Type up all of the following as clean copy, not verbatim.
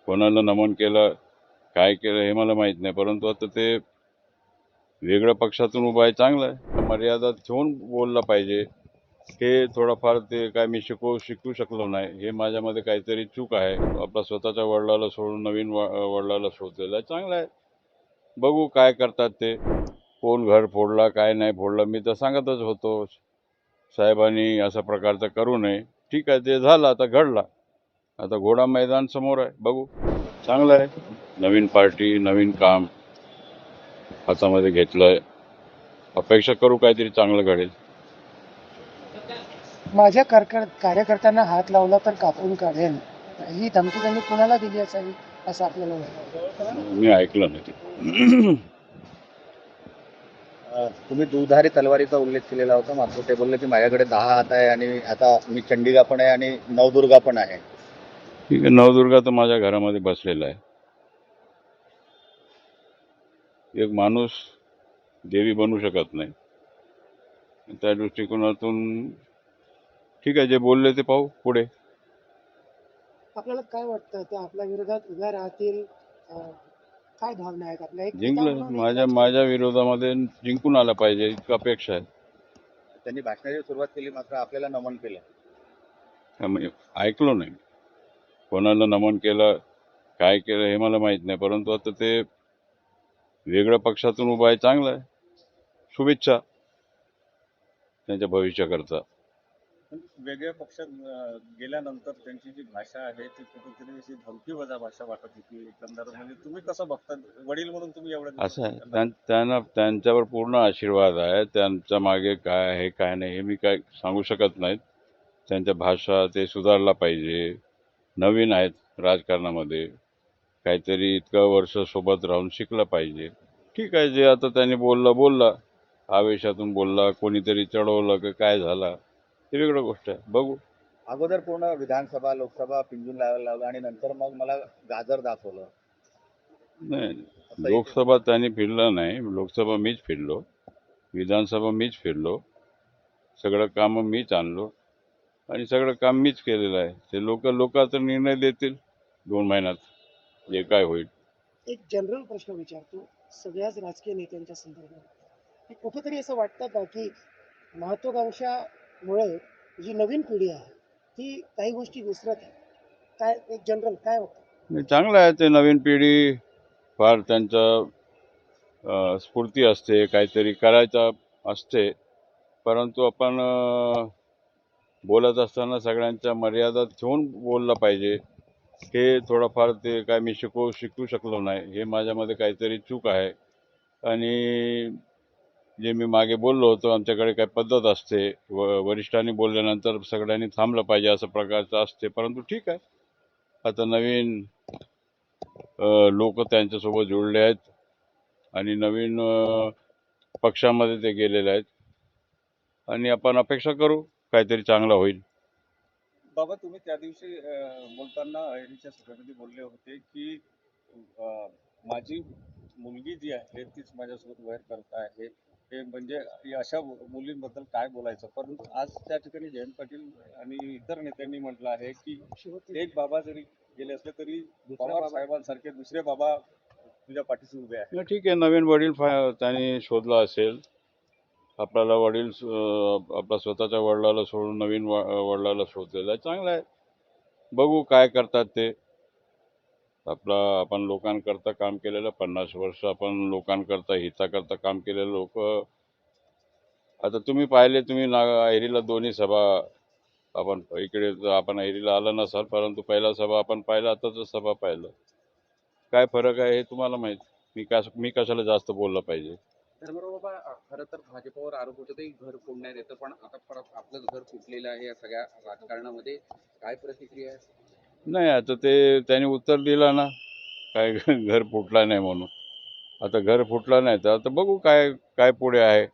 कोणाला नमन केलं, काय केलं हे मला माहीत नाही. परंतु आता ते वेगळ्या पक्षातून उभं आहे, चांगलं आहे. मर्यादा ठेवून बोललं पाहिजे. हे थोडंफार ते काय मी शिकू शकलो नाही, हे माझ्यामध्ये काहीतरी चूक आहे. आपला स्वतःच्या वडिलाला सोडून नवीन वडिलाला शोधलेलं आहे, चांगलं आहे. बघू काय करतात ते. कोण घर फोडला काय नाही फोडलं, मी तर सांगतच होतो साहेबांनी अशा प्रकारचं करू नये. ठीक आहे, ते झालं, आता घडला. आता घोडा मैदान समोर आहे, बघू. चांगलं आहे. नवीन पार्टी, नवीन काम हातामध्ये घेतलंय. अपेक्षा करू काहीतरी चांगलं घडेल. माझ्या कार्यकर्त्यांना हात लावला तर कापून काढेल, ही धमकी त्यांनी कुणाला दिली असावी असं आपल्याला वाटतं? मी ऐकलं नाही ते. तुम्ही दुधारी तलवारीचा उल्लेख केलेला होता. मात्र ते बोलले की माझ्याकडे 10 हात आहे आणि आता मी चंडिका पण आहे आणि नवदुर्गा पण आहे. ठीक आहे, नवदुर्गा तर माझ्या घरामध्ये बसलेला आहे. एक माणूस देवी बनू शकत नाही. त्या दृष्टिकोनातून ठीक आहे, जे बोलले ते पाहू पुढे. आपल्याला काय वाटतं ते आपल्या विरोधात उभ्या राहतील? काय भावना आहेत आपल्या? एक जिंकलं माझ्या विरोधामध्ये जिंकून आला पाहिजे, इतकं अपेक्षा आहे. त्यांनी भाषणाची सुरुवात केली, मात्र आपल्याला नमन केलं. त्यामुळे ऐकलो नाही. कोणाला नमन केलं, काय केलं हे मला माहीत नाही. परंतु आता ते वेगळ्या पक्षातून उभं आहे, चांगलं आहे. शुभेच्छा त्यांच्या भविष्याकरता. वेगळ्या पक्षात गेल्यानंतर त्यांची जी भाषा आहे ती कुठेतरी अशी धमकीवजा भाषा वाटत होती एकंदर. म्हणजे तुम्ही कसं बघता, वडील म्हणून तुम्ही एवढं असं आहे, त्यांच्यावर पूर्ण आशीर्वाद आहे. त्यांच्या मागे काय आहे काय नाही हे मी काय सांगू शकत नाहीत. त्यांच्या भाषा ते सुधारला पाहिजे. नवीन आहेत राजकारणामध्ये, काहीतरी इतकं वर्ष सोबत राहून शिकलं पाहिजे. ठीक आहे, जे आता त्यांनी बोलला आवेशातून बोलला, कोणीतरी चढवलं की काय झाला ते वेगळं गोष्ट आहे, बघू. अगोदर पूर्ण विधानसभा लोकसभा पिंजून लावलं आणि नंतर मग मला गाजर दाखवलं. नाही, लोकसभा त्यांनी फिरलं नाही. लोकसभा मीच फिरलो, विधानसभा मीच फिरलो, सगळं कामं मीच आणलो आणि सगळं काम मीच केलेलं आहे. ते लोकांचा निर्णय देतील 2 महिन्यात जे काय होईल. एक जनरल प्रश्न विचारतो सगळ्याच राजकीय नेत्यांच्या संदर्भात. कुठेतरी असं वाटतं का की महत्वाकांक्षामुळे जी नवीन पिढी आहे ती काही गोष्टी विसरत आहे? काय एक जनरल काय वाटतं? चांगलं आहे, ते नवीन पिढी फार त्यांचं स्फूर्ती असते, काहीतरी करायचं असते. परंतु आपण बोलत असताना सगळ्यांच्या मर्यादा ठेवून बोललं पाहिजे. हे थोडंफार ते काय मी शिकू शकलो नाही, हे माझ्यामध्ये काहीतरी चूक आहे. आणि जे मी मागे बोललो होतो, आमच्याकडे काही पद्धत असते, वरिष्ठांनी बोलल्यानंतर सगळ्यांनी थांबलं पाहिजे असं प्रकारचं असते. परंतु ठीक आहे, आता नवीन लोक त्यांच्यासोबत जुळले आहेत आणि नवीन पक्षामध्ये ते गेलेले आहेत आणि आपण अपेक्षा करू काहीतरी चांगलं होईल. बाबा, तुम्ही त्या दिवशी बोलताना अहिरीच्या सभेमध्ये बोलले होते की माझी मुलगी जी आहे तीच माझ्यासोबत वैर करत आहे. हे म्हणजे अशा मुलींबद्दल काय बोलायचं. परंतु आज त्या ठिकाणी जयंत पाटील आणि इतर नेत्यांनी म्हटलं आहे की एक बाबा जरी गेले असले तरी पवार साहेबांसारखे दुसरे बाबा तुझ्या पाठीशी उभे आहेत. ठीक आहे, नवीन वडील त्यांनी शोधला असेल. आपल्याला आपला स्वतःच्या वडिलाला सोडून नवीन वडिलाला शोधलेला आहे, चांगलं आहे. बघू काय करतात ते. आपण लोकांकरता काम केलेलं 50 वर्ष, आपण लोकांकरता हिताकरता काम केलेलं लोक. आता तुम्ही पाहिले, तुम्ही अहिरीला दोन्ही सभा, आपण इकडे आपण अहिरीला आला नसाल, परंतु पहिला सभा आपण पाहिला, आताच सभा पाहिलं. काय फरक आहे हे तुम्हाला माहित. मी कशाला जास्त बोललं पाहिजे. धर्मराव बाबा, खरं तर भाजपवर आरोप होते ते घर फोडण्यात येतं, पण आता परत आपलंच घर फुटलेलं आहे या सगळ्या राजकारणामध्ये. काय प्रतिक्रिया आहे? नाही, आता ते त्यांनी उत्तर दिलं ना, काय घर फुटला नाही म्हणून. आता घर फुटला नाही तर आता बघू काय काय पुढे आहे.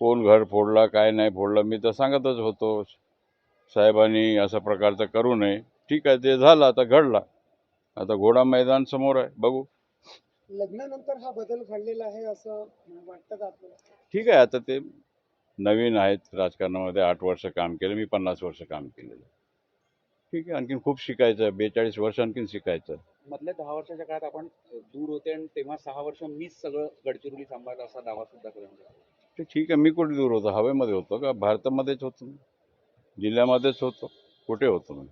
कोण घर फोडला काय नाही फोडलं, मी तर सांगतच होतो साहेबांनी अशा प्रकारचं करू नये. ठीक आहे, ते झालं, आता घडला. आता घोडा मैदान समोर आहे, बघू. लग्नानंतर हा बदल घडलेला आहे असं वाटतं का आपल्याला? ठीक आहे, आता ते नवीन आहेत राजकारणामध्ये, 8 वर्ष काम केलं, मी 50 वर्ष काम केलेलं. ठीक आहे, आणखीन खूप शिकायचं आहे. 42 वर्ष आणखीन शिकायचं. मधल्या 10 वर्षाच्या काळात आपण दूर होते आणि तेव्हा 6 वर्ष मीच सगळं गडचिरोली सांभाळलं असा दावा सुद्धा करण्यात आला. ते ठीक आहे, मी कुठे दूर होतो? हवेमध्ये होतो का? भारतामध्येच होतो मी. जिल्ह्यामध्येच होतो. कुठे होतो मी?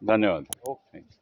धन्यवाद. ओके.